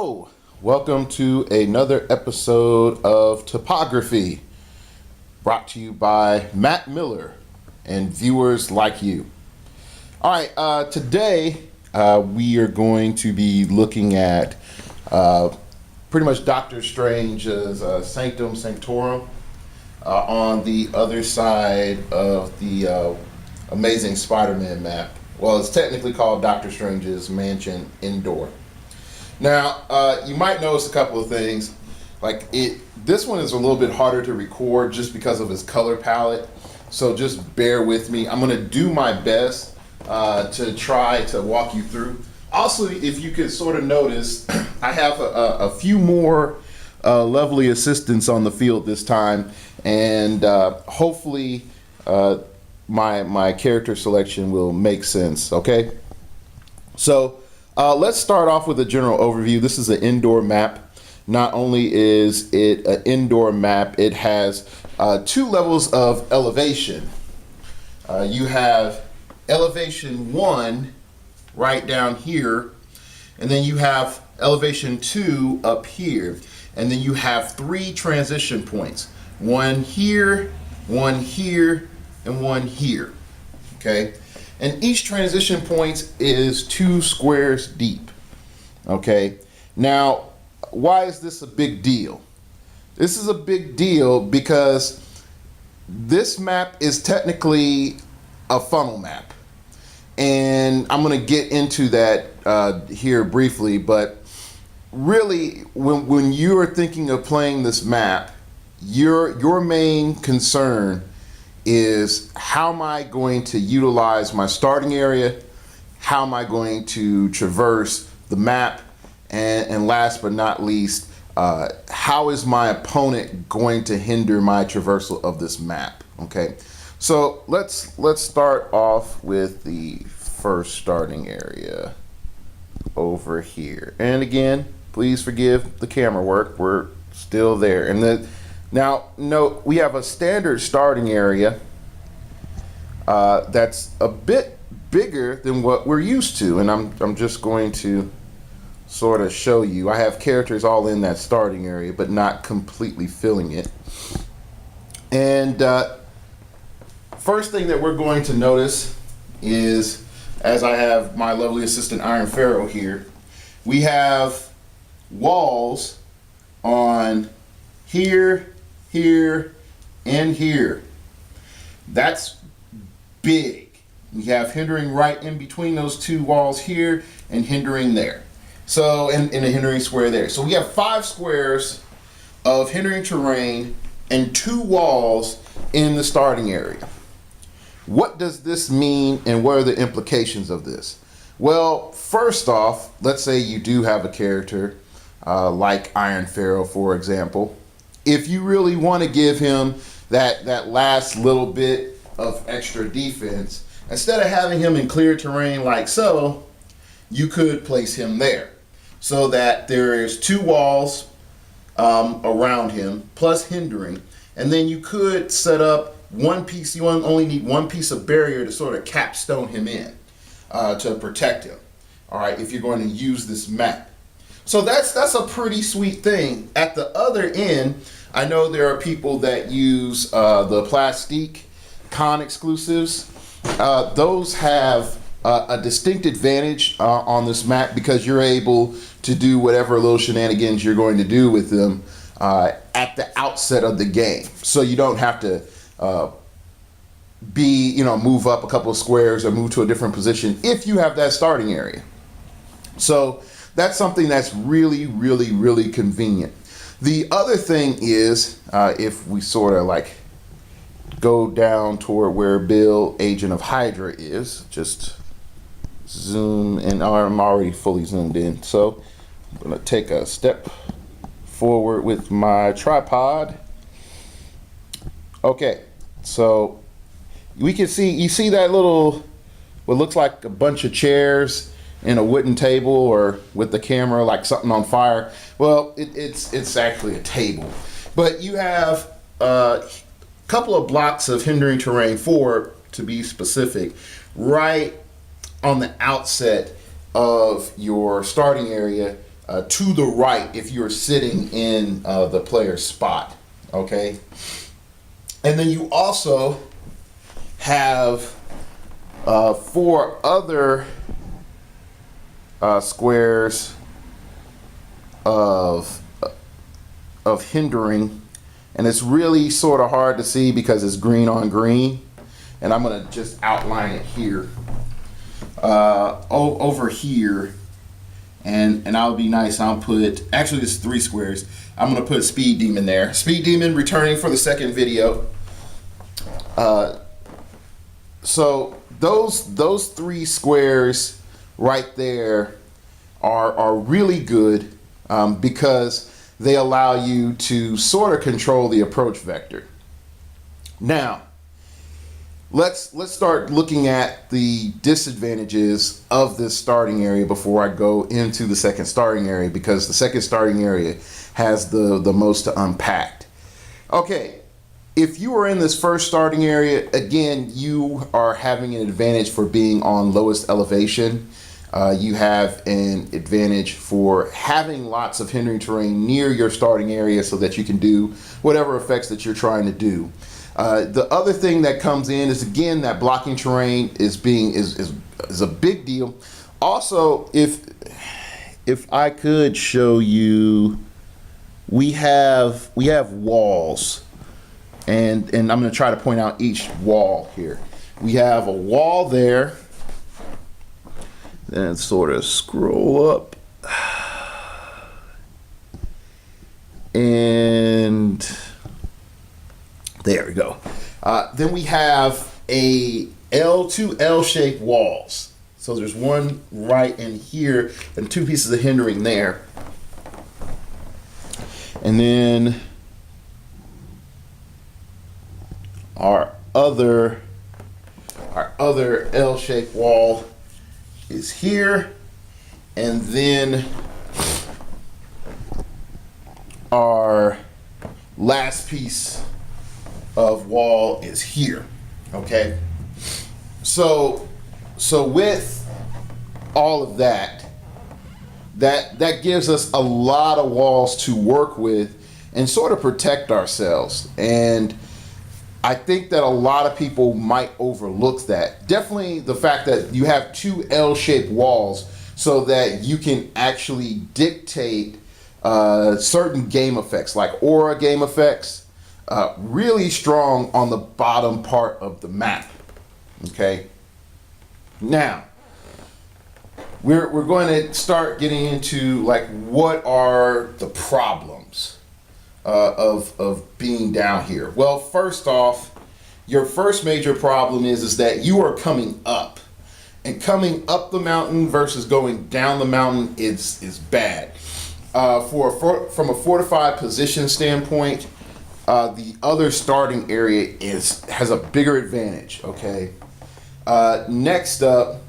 Hello, welcome to another episode of Topography, brought to you by Matt Miller and viewers like you. All right, today we are going to be looking at pretty much Doctor Strange's Sanctum Sanctorum on the other side of the Amazing Spider-Man map. Well, it's technically called Doctor Strange's Mansion Indoor. Now, you might notice a couple of things. This one is a little bit harder to record just because of its color palette. So just bear with me. I'm gonna do my best to try to walk you through. Also, if you could sort of notice, I have a few more lovely assistants on the field this time, and hopefully my character selection will make sense, okay? So let's start off with a general overview. This is an indoor map. Not only is it an indoor map, it has two levels of elevation. You have elevation 1 right down here, and then you have elevation 2 up here, and then you have 3 transition points. One here, and one here, okay? And each transition point is 2 squares deep, okay? Now, why is this a big deal? This is a big deal because this map is technically a funnel map. And I'm gonna get into that here briefly, but really, when you are thinking of playing this map, your main concern is how am I going to utilize my starting area, how am I going to traverse the map, and last but not least, how is my opponent going to hinder my traversal of this map, okay? So let's start off with the first starting area over here. And again, please forgive the camera work, we're still there. And now, note, we have a standard starting area that's a bit bigger than what we're used to, and I'm just going to sort of show you. I have characters all in that starting area, but not completely filling it. And first thing that we're going to notice is, as I have my lovely assistant Iron Pharaoh here, we have walls on here, here, and here. That's big. We have hindering right in between those 2 walls here and hindering there. So, and a hindering square there. So we have 5 squares of hindering terrain and 2 walls in the starting area. What does this mean and what are the implications of this? Well, first off, let's say you do have a character like Iron Pharaoh, for example. If you really want to give him that last little bit of extra defense, instead of having him in clear terrain like so, you could place him there so that there is 2 walls around him plus hindering, and then you could set up one piece. You only need one piece of barrier to sort of capstone him in to protect him, all right, if you're going to use this map. So that's a pretty sweet thing. At the other end, I know there are people that use the Plastique Con exclusives. Those have a distinct advantage on this map because you're able to do whatever little shenanigans you're going to do with them at the outset of the game. So you don't have to move up a couple of squares or move to a different position if you have that starting area. So that's something that's really, really, really convenient. The other thing is, if we sort of like go down toward where Bill, Agent of Hydra, is, just zoom in. I'm already fully zoomed in, so I'm gonna take a step forward with my tripod. Okay, so we can see, you see that little, what looks like a bunch of chairs and a wooden table, or with the camera like something on fire. Well, it's actually a table, but you have a couple of blocks of hindering terrain, 4 to be specific, right on the outset of your starting area to the right if you're sitting in the player's spot, okay? And then you also have 4 other squares of hindering, and it's really sort of hard to see because it's green on green, and I'm gonna just outline it here over here, and I'll be nice, I'll put, actually it's 3 squares, I'm gonna put Speed Demon there. Speed Demon returning for the second video. So those 3 squares right there are really good because they allow you to sort of control the approach vector. Now, let's start looking at the disadvantages of this starting area before I go into the second starting area, because the second starting area has the most to unpack. Okay, if you are in this first starting area, again, you are having an advantage for being on lowest elevation. You have an advantage for having lots of hindering terrain near your starting area so that you can do whatever effects that you're trying to do. The other thing that comes in is, again, that blocking terrain is a big deal. Also, if I could show you, we have walls, and I'm going to try to point out each wall here. We have a wall there. Then sort of scroll up, and there we go. Then we have a two L-shaped walls. So there's one right in here and 2 pieces of hindering there. And then our other L-shaped wall is here, and then our last piece of wall is here. Okay, so with all of that gives us a lot of walls to work with and sort of protect ourselves. And I think that a lot of people might overlook that. Definitely the fact that you have 2 L-shaped walls so that you can actually dictate certain game effects, like aura game effects, really strong on the bottom part of the map. Okay. Now, we're going to start getting into, like, what are the problems of being down here. Well, first off, your first major problem is that you are coming up, and coming up the mountain versus going down the mountain is bad. From a fortified position standpoint, the other starting area has a bigger advantage. Okay. Next up,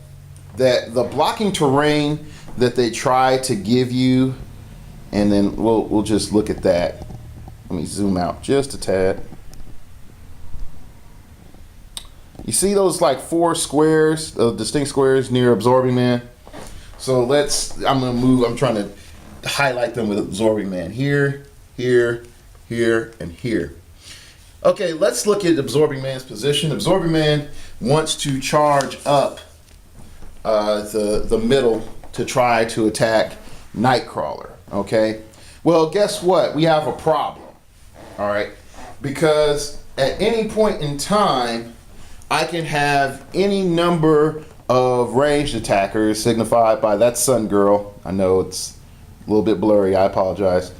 that the blocking terrain that they try to give you, and then we'll just look at that. Let me zoom out just a tad. You see those like 4 squares, distinct squares near Absorbing Man? So I'm trying to highlight them with Absorbing Man. Here, here, here, and here. Okay, let's look at Absorbing Man's position. Absorbing Man wants to charge up the middle to try to attack Nightcrawler. Okay, well, guess what? We have a problem. All right, because at any point in time, I can have any number of ranged attackers, signified by that Sun Girl. I know it's a little bit blurry, I apologize.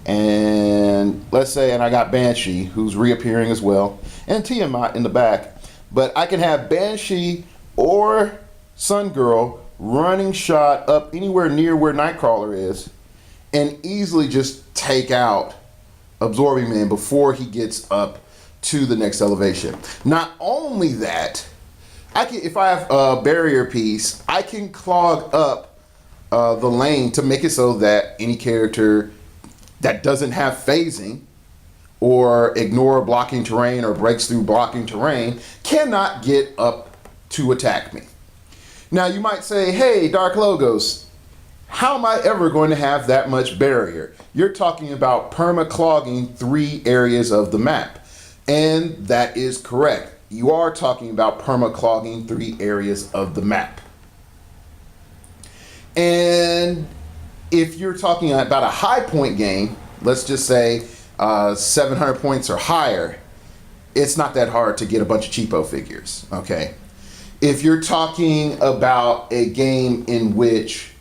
And let's say, and I got Banshee, who's reappearing as well, and Tiamat in the back. But I can have Banshee or Sun Girl running shot up anywhere near where Nightcrawler is, and easily just take out Absorbing Man before he gets up to the next elevation. Not only that, if I have a barrier piece, I can clog up the lane to make it so that any character that doesn't have phasing or ignore blocking terrain or breaks through blocking terrain cannot get up to attack me. Now you might say, hey, Dark Logos, How am I ever going to have that much barrier? You're talking about perma-clogging 3 areas of the map. And that is correct. You are talking about perma-clogging 3 areas of the map. And if you're talking about a high point game, let's just say 700 points or higher, it's not that hard to get a bunch of cheapo figures, okay? If you're talking about a game in which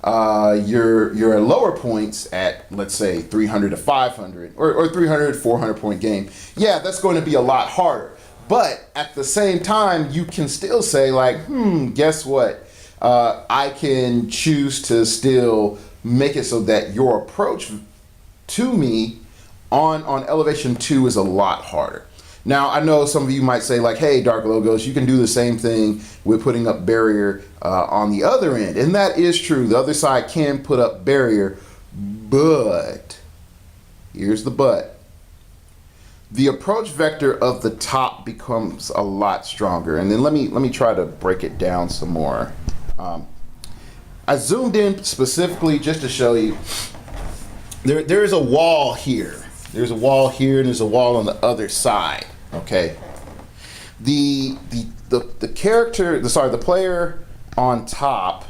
you're at lower points at, let's say, 300 to 500 or 300, 400 point game, yeah, that's going to be a lot harder. But at the same time, you can still say like, guess what? I can choose to still make it so that your approach to me on Elevation 2 is a lot harder. Now, I know some of you might say like, hey, Dark Logos, you can do the same thing with putting up barrier on the other end. And that is true. The other side can put up barrier, but here's the but. The approach vector of the top becomes a lot stronger. And then let me try to break it down some more. I zoomed in specifically just to show you there is a wall here. There's a wall here and there's a wall on the other side. Okay. The player on top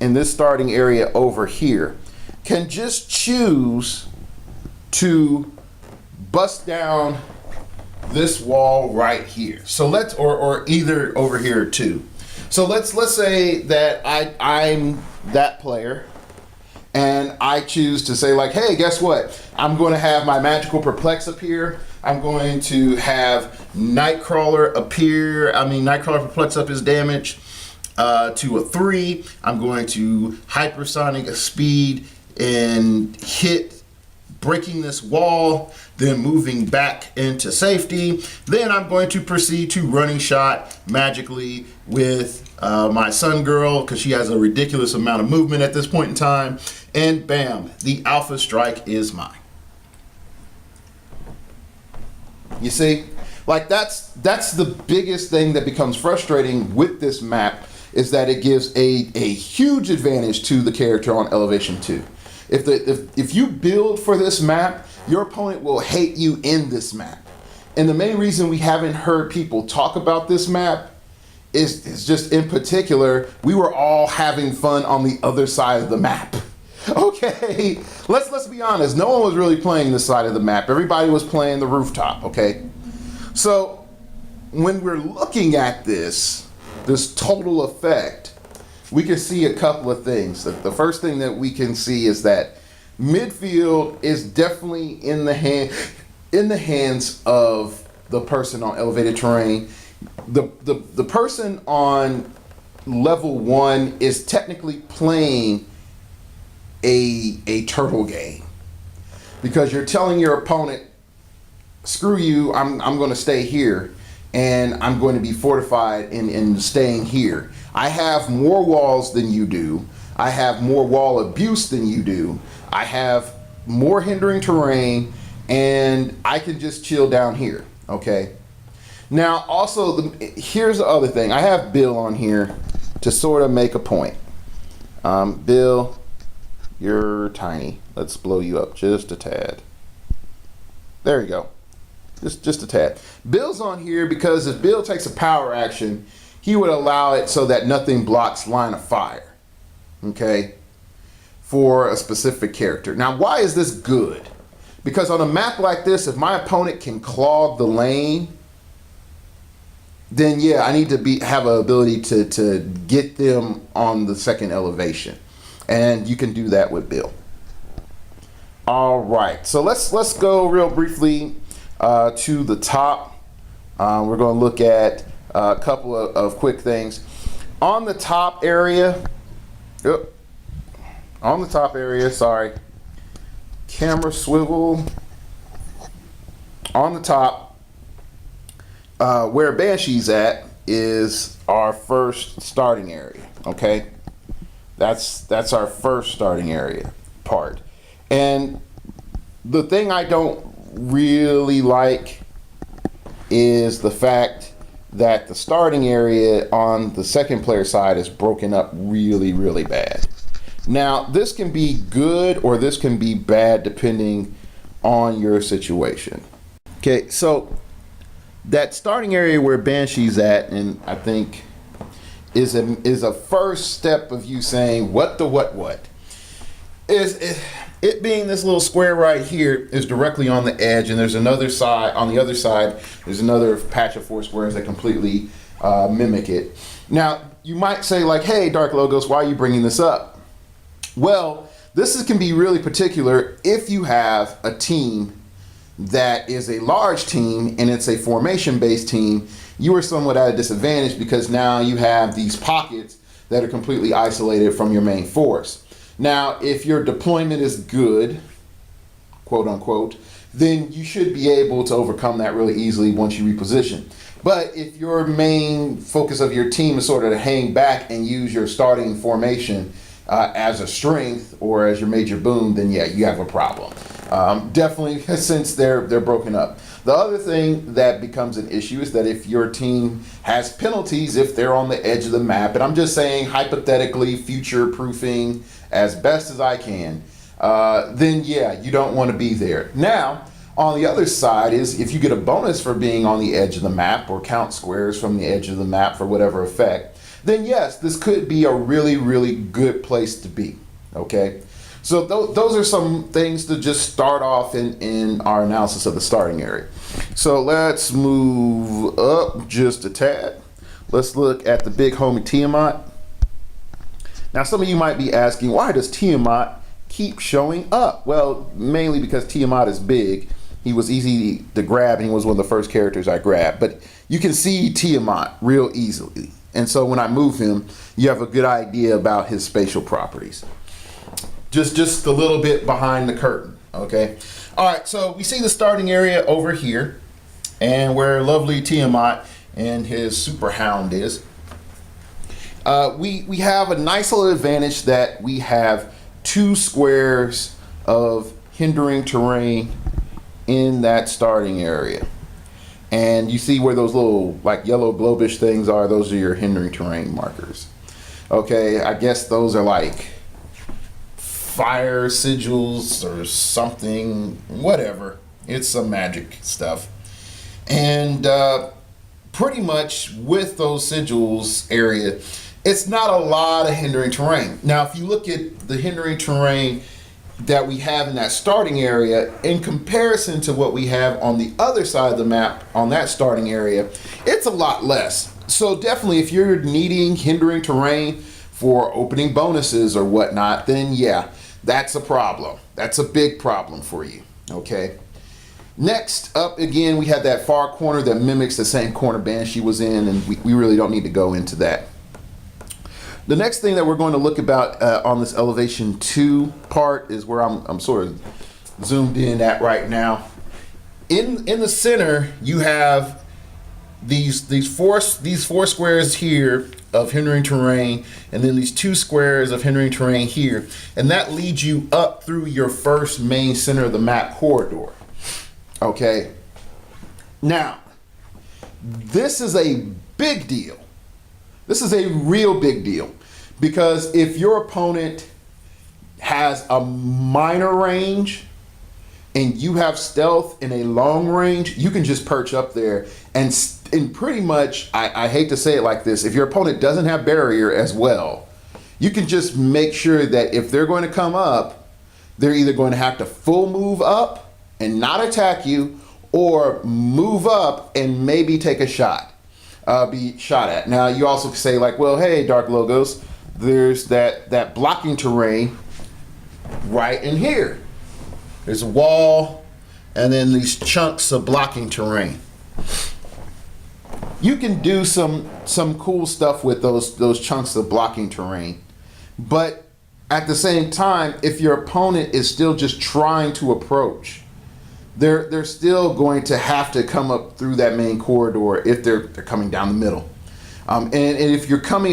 in this starting area over here can just choose to bust down this wall right here. So let's or either over here too. So let's say that I'm that player and I choose to say like, hey, guess what? I'm going to have my magical perplex appear. I'm going to have Nightcrawler appear. Nightcrawler perplex up his damage to a 3. I'm going to hypersonic speed and hit, breaking this wall, then moving back into safety. Then I'm going to proceed to running shot magically with my Sun Girl because she has a ridiculous amount of movement at this point in time. And bam, the Alpha Strike is mine. You see, like that's the biggest thing that becomes frustrating with this map is that it gives a huge advantage to the character on Elevation 2. If you build for this map, your opponent will hate you in this map. And the main reason we haven't heard people talk about this map is just in particular, we were all having fun on the other side of the map. Okay, let's be honest. No one was really playing this side of the map. Everybody was playing the rooftop, okay? So when we're looking at this total effect, we can see a couple of things. The first thing that we can see is that midfield is definitely in the hands of the person on elevated terrain. The person on level 1 is technically playing a turtle game because you're telling your opponent, screw you, I'm going to stay here and I'm going to be fortified in staying here. I have more walls than you do. I have more wall abuse than you do. I have more hindering terrain and I can just chill down here. Okay. Now also here's the other thing. I have Bill on here to sort of make a point. Bill, you're tiny. Let's blow you up just a tad. There you go. Just a tad. Bill's on here because if Bill takes a power action, he would allow it so that nothing blocks line of fire. Okay? For a specific character. Now, why is this good? Because on a map like this, if my opponent can clog the lane, then yeah, I need to have an ability to get them on the second elevation. And you can do that with Bill. All right, so let's go real briefly to the top. We're going to look at a couple of quick things. On the top area, sorry, camera swivel. On the top, where Banshee's at is our first starting area, okay? That's our first starting area part. And the thing I don't really like is the fact that the starting area on the second player side is broken up really, really bad. Now, this can be good or this can be bad depending on your situation. Okay, so that starting area where Banshee's at, and I think is a first step of you saying what is it being this little square right here is directly on the edge, and there's another side on the other side. There's another patch of 4 squares that completely mimic it. Now you might say like, hey, Dark Logos, why are you bringing this up? Well, can be really particular if you have a team that is a large team and it's a formation based team. You are somewhat at a disadvantage because now you have these pockets that are completely isolated from your main force. Now, if your deployment is good, quote unquote, then you should be able to overcome that really easily once you reposition. But if your main focus of your team is sort of to hang back and use your starting formation as a strength or as your major boom, then yeah, you have a problem. Definitely, since they're broken up. The other thing that becomes an issue is that if your team has penalties, if they're on the edge of the map, and I'm just saying hypothetically, future proofing as best as I can, then yeah, you don't want to be there. Now, on the other side is if you get a bonus for being on the edge of the map or count squares from the edge of the map for whatever effect, then yes, this could be a really, really good place to be, okay? So those are some things to just start off in our analysis of the starting area. So let's move up just a tad. Let's look at the big homie Tiamat. Now some of you might be asking, why does Tiamat keep showing up? Well, mainly because Tiamat is big. He was easy to grab and he was one of the first characters I grabbed. But you can see Tiamat real easily. And so when I move him, you have a good idea about his spatial properties. Just a little bit behind the curtain, okay? All right, so we see the starting area over here and where lovely Tiamat and his super hound is. We have a nice little advantage that we have 2 squares of hindering terrain in that starting area. And you see where those little like yellow globish things are, those are your hindering terrain markers. Okay, I guess those are like fire sigils or something, whatever. It's some magic stuff. And pretty much with those sigils area, it's not a lot of hindering terrain. Now, if you look at the hindering terrain that we have in that starting area in comparison to what we have on the other side of the map on that starting area, it's a lot less. So definitely if you're needing hindering terrain for opening bonuses or whatnot, then yeah, that's a problem. That's a big problem for you, okay? Next up, again, we have that far corner that mimics the same corner Banshee was in, and we really don't need to go into that. The next thing that we're going to look about on this elevation 2 part is where I'm sort of zoomed in at right now. In the center, you have these four squares here of hindering terrain, and then these 2 squares of hindering terrain here, and that leads you up through your first main center of the map corridor. Okay. Now, this is a big deal. This is a real big deal because if your opponent has a minor range and you have stealth in a long range, you can just perch up there and pretty much, I hate to say it like this, if your opponent doesn't have barrier as well, you can just make sure that if they're going to come up, they're either going to have to full move up and not attack you, or move up and maybe take a shot, be shot at. Now you also can say like, well, hey, Dark Logos, there's that blocking terrain right in here. There's a wall and then these chunks of blocking terrain. You can do some cool stuff with those chunks of blocking terrain, but at the same time, if your opponent is still just trying to approach, they're still going to have to come up through that main corridor if they're coming down the middle. And if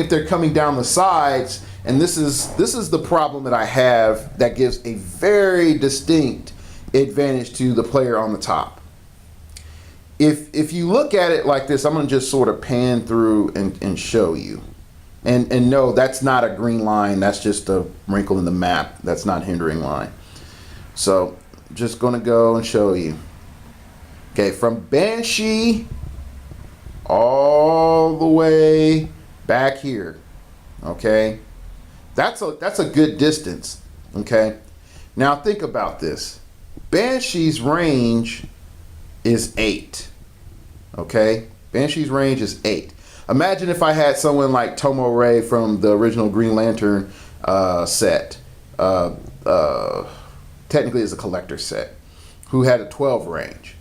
they're coming down the sides, and this is the problem that I have that gives a very distinct advantage to the player on the top. if you look at it like this, I'm going to just sort of pan through and show you. And no, that's not a green line. That's just a wrinkle in the map. That's not hindering line. So just going to go and show you. Okay, from Banshee all the way back here. Okay, that's a good distance. Okay, now think about this. Banshee's range is 8. Okay, Banshee's range is 8. Imagine if I had someone like Tomo Ray from the original Green Lantern set. Technically, it's a collector set, who had a 12 range.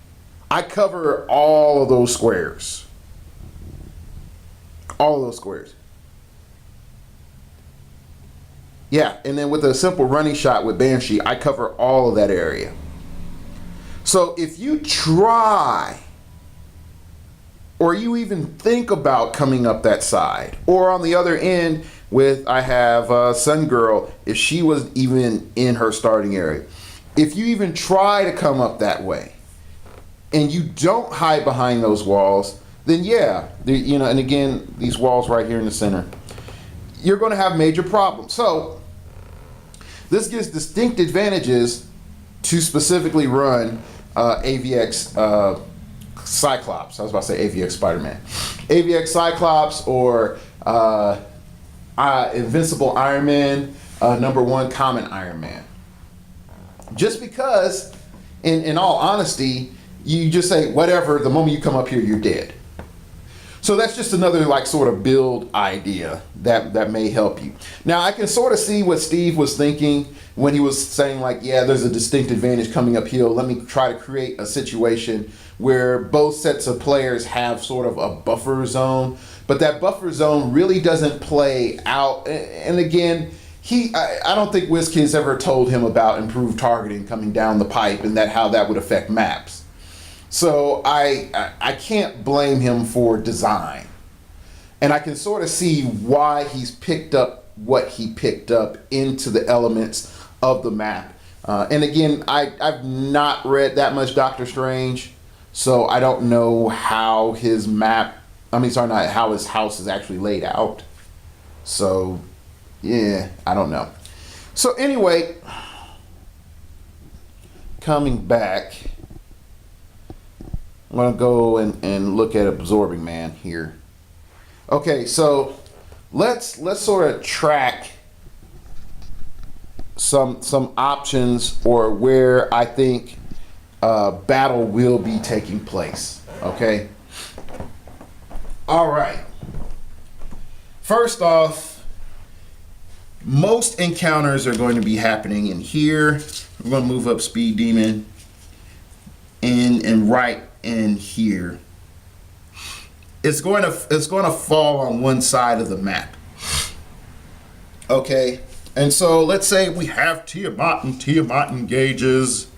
I cover all of those squares. All of those squares. Yeah, and then with a simple running shot with Banshee, I cover all of that area. So if you try, or you even think about coming up that side, or on the other end with, I have Sun Girl, if she was even in her starting area, if you even try to come up that way, and you don't hide behind those walls, then yeah, you know, and again, these walls right here in the center, you're going to have major problems. So this gives distinct advantages to specifically run AVX Cyclops. I was about to say AVX Spider-Man. AVX Cyclops or Invincible Iron Man, #1 Common Iron Man. Just because, in all honesty, you just say whatever, the moment you come up here, you're dead. So that's just another like sort of build idea that may help you. Now I can sort of see what Steve was thinking when he was saying like, yeah, there's a distinct advantage coming uphill. Let me try to create a situation where both sets of players have sort of a buffer zone, but that buffer zone really doesn't play out. And again, I don't think WizKids ever told him about improved targeting coming down the pipe and how that would affect maps. So I can't blame him for design. And I can sort of see why he's picked up what he picked up into the elements of the map. And again, I've not read that much Doctor Strange, so I don't know how his map, not how his house is actually laid out. So, yeah, I don't know. So anyway, coming back, I'm going to go and look at Absorbing Man here. Okay, so let's sort of track some options or where I think battle will be taking place. Okay. All right. First off, most encounters are going to be happening in here. We're going to move up Speed Demon and right in here. It's going to fall on one side of the map. Okay. And so let's say we have Tiamat engages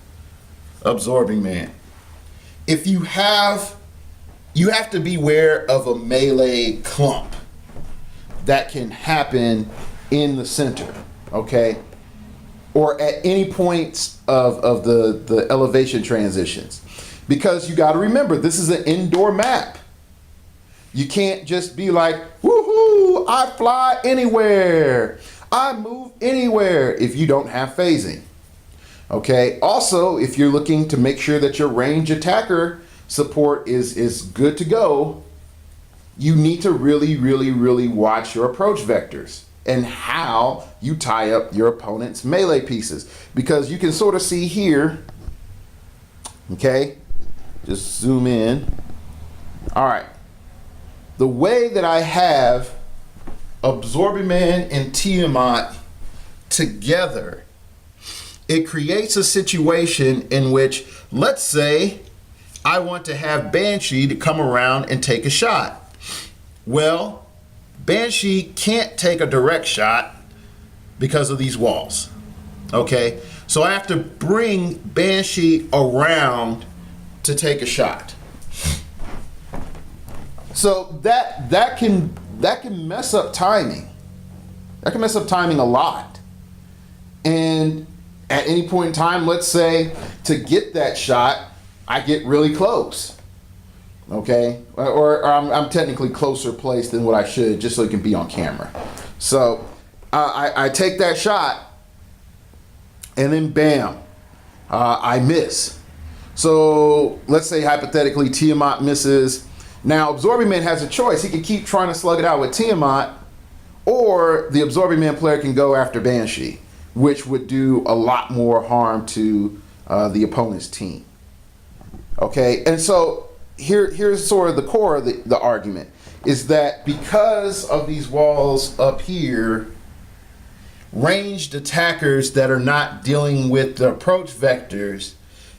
Absorbing Man. If you have to beware of a melee clump that can happen in the center, okay? Or at any points of the elevation transitions. Because you got to remember, this is an indoor map. You can't just be like, woohoo, I fly anywhere. I move anywhere if you don't have phasing. Okay. Also, if you're looking to make sure that your range attacker support is good to go, you need to really watch your approach vectors and how you tie up your opponent's melee pieces. Because you can sort of see here, okay, just zoom in. All right. The way that I have Absorbing Man and Tiamat together, it creates a situation in which, let's say, I want to have Banshee to come around and take a shot. Well, Banshee can't take a direct shot because of these walls. Okay, so I have to bring Banshee around to take a shot. So that can mess up timing. That can mess up timing a lot. And at any point in time, let's say to get that shot, I get really close. Okay, or I'm technically closer placed than what I should, just so it can be on camera. So I take that shot, and then bam, I miss. So let's say hypothetically Tiamat misses. Now Absorbing Man has a choice. He can keep trying to slug it out with Tiamat, or the Absorbing Man player can go after Banshee, which would do a lot more harm to the opponent's team. Okay, and so here's sort of the core of the argument, is that because of these walls up here, ranged attackers that are not dealing with the approach vectors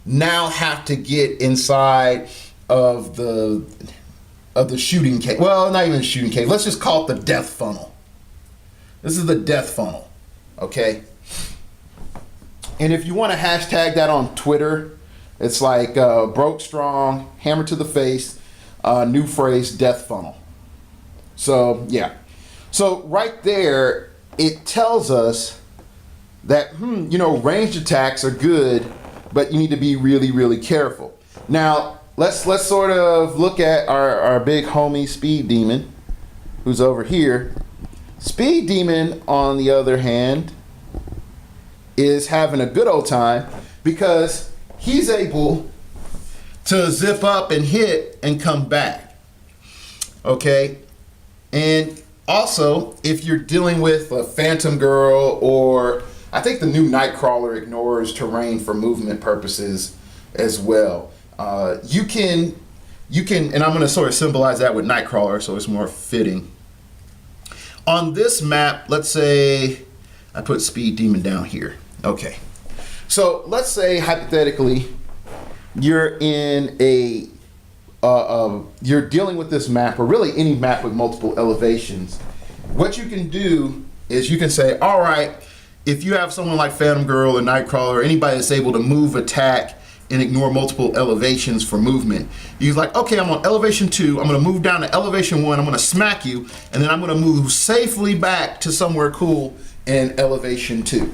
now have to get inside of the shooting cave. Well, not even shooting cave. Let's just call it the death funnel. This is the death funnel, okay? And if you want to hashtag that on Twitter, it's like broke strong, hammer to the face, new phrase, death funnel. So yeah, so right there, it tells us that ranged attacks are good, but you need to be really, really careful. Now let's sort of look at our big homie Speed Demon, who's over here. Speed Demon, on the other hand, is having a good old time because he's able to zip up and hit and come back. Okay? And also, if you're dealing with a Phantom Girl, or I think the new Nightcrawler ignores terrain for movement purposes as well. You can, and I'm going to sort of symbolize that with Nightcrawler so it's more fitting. On this map, let's say I put Speed Demon down here. Okay. So let's say hypothetically you're in you're dealing with this map, or really any map with multiple elevations. What you can do is you can say, all right, if you have someone like Phantom Girl or Nightcrawler, or anybody that's able to move, attack, and ignore multiple elevations for movement, he's like, okay, I'm on elevation 2, I'm gonna move down to elevation 1, I'm gonna smack you, and then I'm gonna move safely back to somewhere cool in elevation 2.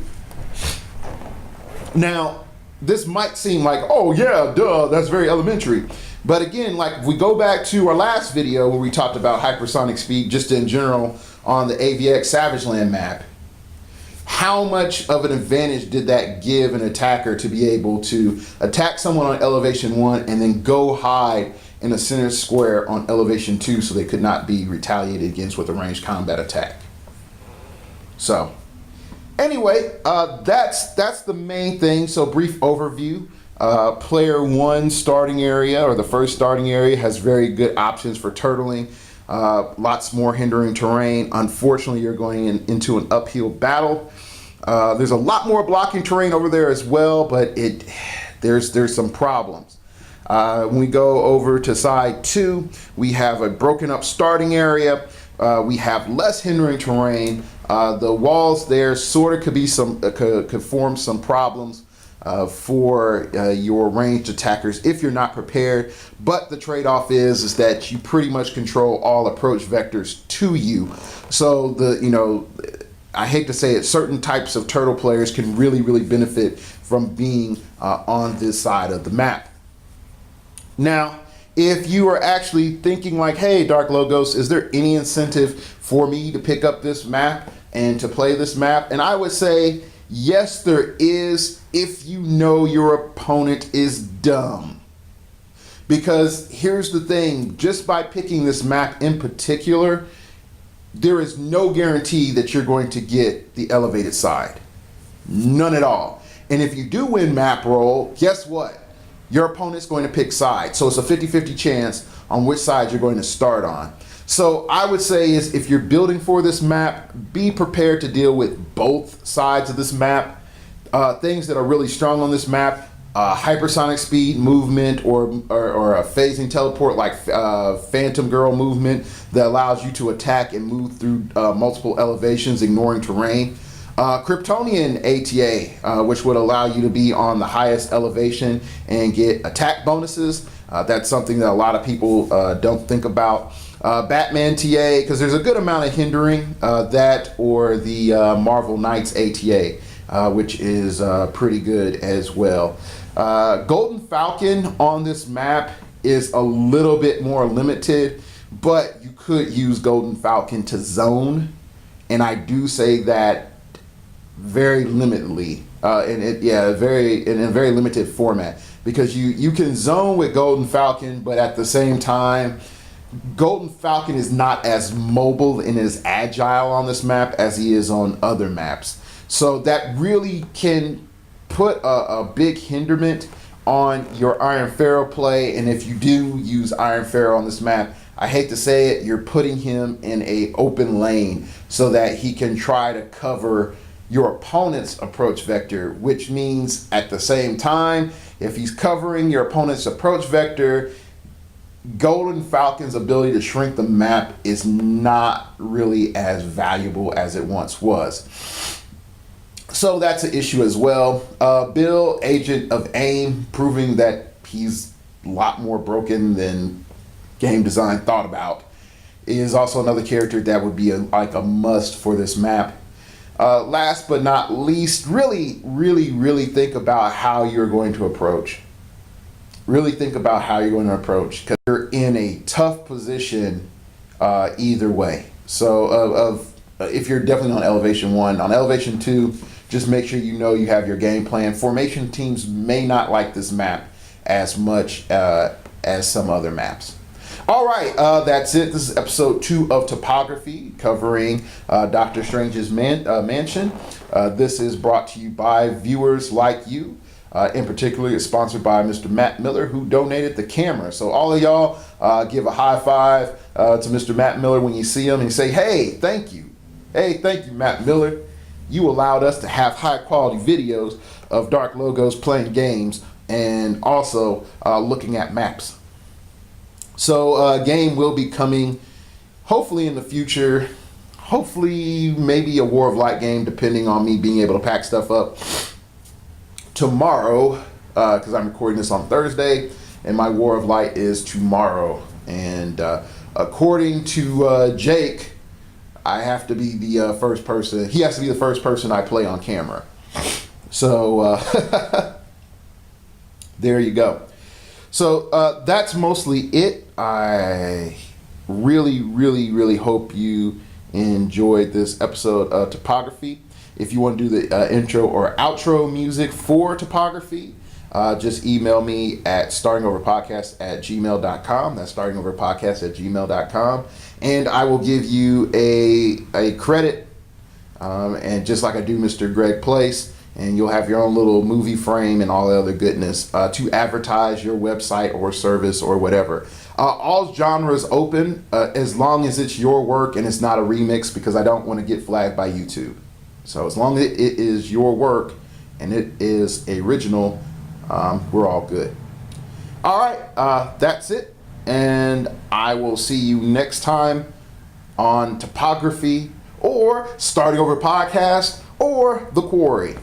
Now, this might seem like, oh yeah, duh, that's very elementary. But again, like if we go back to our last video where we talked about hypersonic speed just in general on the AVX Savage Land map, how much of an advantage did that give an attacker to be able to attack someone on elevation 1 and then go hide in a center square on elevation 2 so they could not be retaliated against with a ranged combat attack? So anyway, that's the main thing. So brief overview. Player 1 starting area, or the first starting area, has very good options for turtling. Lots more hindering terrain. Unfortunately, you're going into an uphill battle. There's a lot more blocking terrain over there as well, but there's some problems. When we go over to side 2, we have a broken up starting area. We have less hindering terrain. The walls there sort of could form some problems for your ranged attackers if you're not prepared, but the trade-off is that you pretty much control all approach vectors to you. So I hate to say it, certain types of turtle players can really, really benefit from being on this side of the map. Now, if you are actually thinking like, hey, Dark Logos, is there any incentive for me to pick up this map and to play this map? And I would say, yes, there is, if you know your opponent is dumb. Because here's the thing, just by picking this map in particular, there is no guarantee that you're going to get the elevated side. None at all. And if you do win map roll, guess what? Your opponent's going to pick sides. So it's a 50-50 chance on which side you're going to start on. So I would say is if you're building for this map, be prepared to deal with both sides of this map. Things that are really strong on this map, hypersonic speed movement, or a phasing teleport like Phantom Girl movement that allows you to attack and move through multiple elevations, ignoring terrain. Kryptonian ATA, which would allow you to be on the highest elevation and get attack bonuses. That's something that a lot of people don't think about. Batman TA, because there's a good amount of hindering, that, or the Marvel Knights ATA, which is pretty good as well. Golden Falcon on this map is a little bit more limited, but you could use Golden Falcon to zone, and I do say that very limitedly, in a very limited format, because you can zone with Golden Falcon, but at the same time, Golden Falcon is not as mobile and as agile on this map as he is on other maps. So that really can put a big hinderment on your Iron Pharaoh play. And if you do use Iron Pharaoh on this map, I hate to say it, you're putting him in a open lane so that he can try to cover your opponent's approach vector, which means at the same time, if he's covering your opponent's approach vector, Golden Falcon's ability to shrink the map is not really as valuable as it once was. So that's an issue as well. Bill, Agent of AIM, proving that he's a lot more broken than game design thought about, is also another character that would be like a must for this map. Last but not least, really think about how you're going to approach. Really think about how you're going to approach, because you're in a tough position either way. So if you're definitely on elevation 1, on elevation 2, just make sure you know you have your game plan. Formation teams may not like this map as much as some other maps. All right, that's it. This is episode 2 of Topography, covering Doctor Strange's mansion. This is brought to you by viewers like you. In particular, it's sponsored by Mr. Matt Miller, who donated the camera. So all of y'all give a high five to Mr. Matt Miller when you see him and say, hey, thank you. Hey, thank you, Matt Miller. You allowed us to have high quality videos of Dark Logos playing games and also looking at maps. So a game will be coming hopefully in the future. Hopefully maybe a War of Light game, depending on me being able to pack stuff up tomorrow, because I'm recording this on Thursday and my War of Light is tomorrow. And according to Jake, I have to be the first person. He has to be the first person I play on camera. So there you go. So that's mostly it. I really hope you enjoyed this episode of Topography. If you want to do the intro or outro music for Topography, just email me at startingoverpodcast@gmail.com. That's startingoverpodcast@gmail.com. And I will give you a credit, and just like I do Mr. Greg Place, and you'll have your own little movie frame and all the other goodness to advertise your website or service or whatever. All genres open, as long as it's your work and it's not a remix, because I don't want to get flagged by YouTube. So as long as it is your work and it is original, we're all good. All right, that's it. And I will see you next time on Topography or Starting Over Podcast or The Quarry.